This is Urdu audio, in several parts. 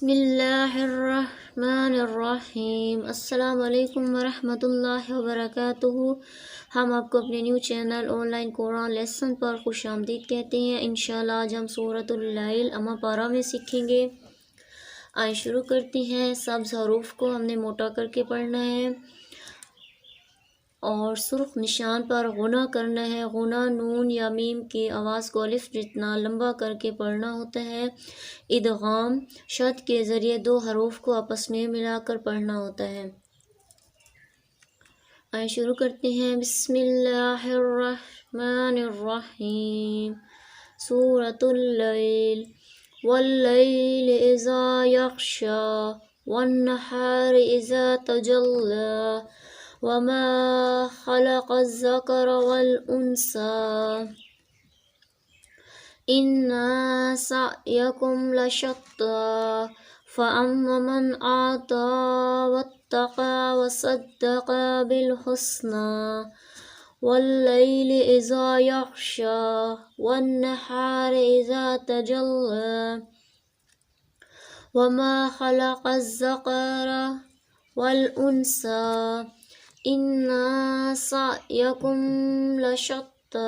بسم اللہ الرحمن الرحیم۔ السلام علیکم ورحمۃ اللہ وبرکاتہ۔ ہم آپ کو اپنے new channel online Quran lesson پر خوش آمدید کہتے ہیں۔ انشاءاللہ آج ہم سورۃ اللیل امہ پارہ میں سیکھیں گے۔ آئیں شروع کرتے ہیں۔ سبز حروف کو ہم نے موٹا کر کے پڑھنا ہے اور سرخ نشان پر غنہ کرنا ہے۔ غنہ نون یا میم کی آواز کو الف جتنا لمبا کر کے پڑھنا ہوتا ہے۔ ادغام شد کے ذریعے دو حروف کو آپس میں ملا کر پڑھنا ہوتا ہے۔ آئیں شروع کرتے ہیں۔ بسم اللہ الرحمن الرحیم۔ سورۃ اللیل واللیل اذا یغشی والنہار اذا تجلی وما خلق الذکر والانثی ان سعیکم لشتی فاما من اعطی واتقی وصدق بالحسنی واللیل اذا یغشی والنہار اذا تجلی وما خلق الذکر والانثی ان سعیکم لشتی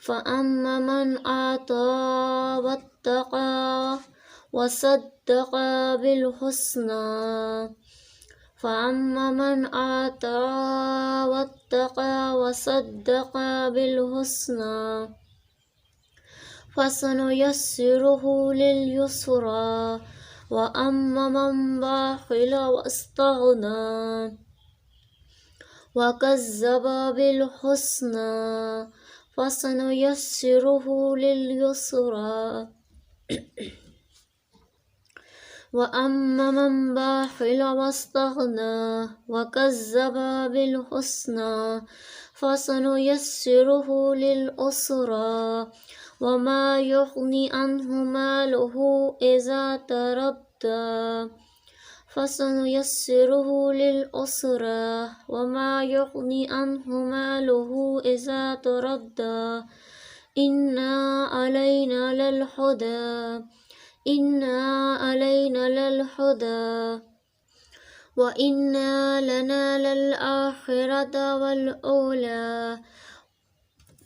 فاما من اعطی واتقی وصدق بالحسنی فاما من اعطی واتقی وصدق بالحسنی فسنیسرہ لليسری واما من بخل واستغنی وکذب بالحسنی فسنیسرہ لليسری واما من بخل واستغنی وکذب بالحسنی فسنیسرہ للعسری وما یغنی عنہ مالہ اذا تردی فسنیسرہ للعسری وما یغنی عنہ مالہ اذا تردی ان علینا للہدی ان علینا للہدی وان لنا للآخرۃ والأولی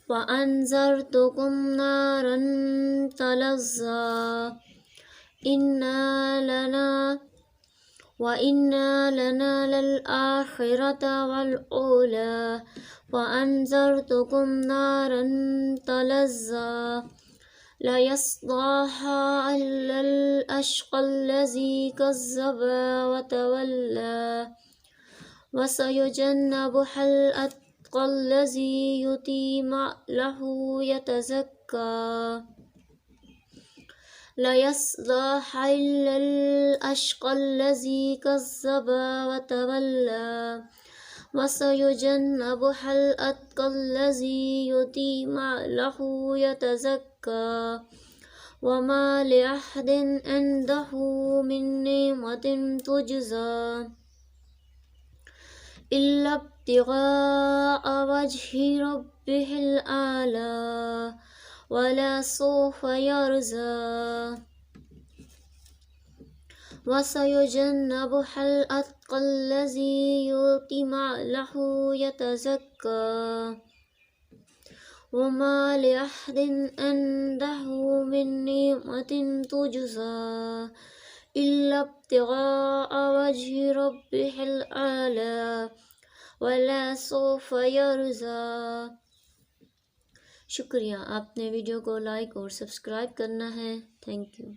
وانذرتکم نارا تلظی وَإِنَّ لَنَا لَلْآخِرَةَ وَالْأُولَى وَأَنذَرْتُكُمْ نَارًا تَلَظَّى لَيَصْلَاهَا إِلَّا الْأَشْقَى الَّذِي كَذَّبَ وَتَوَلَّى وَسَيُجَنَّبُهَا الْأَتْقَى الَّذِي يُؤْتِي مَالَهُ يَتَزَكَّى لَيَصْلَاهَا إِلَّا الْأَشْقَى الَّذِي كَذَّبَ وَتَوَلَّى وَسَيُجَنَّبُهَا الْأَتْقَى الَّذِي يُؤْتِي مَالَهُ يَتَزَكَّى وَمَا لِأَحَدٍ عِندَهُ مِن نِّعْمَةٍ تُجْزَى إِلَّا ابْتِغَاءَ وَجْهِ رَبِّهِ الْأَعْلَى وَلَسَوْفَ يَرْضَى وَسَيُجَنَّبُهَا الْأَتْقَى الَّذِي يُؤْتِي مَالَهُ يَتَزَكَّى وَمَا لِأَحَدٍ عِندَهُ مِن نِّعْمَةٍ تُجْزَى إِلَّا ابْتِغَاءَ وَجْهِ رَبِّهِ الْأَعْلَى وَلَسَوْفَ يَرْضَى۔ شکریہ، آپ نے ویڈیو کو لائک اور سبسکرائب کرنا ہے۔ Thank you.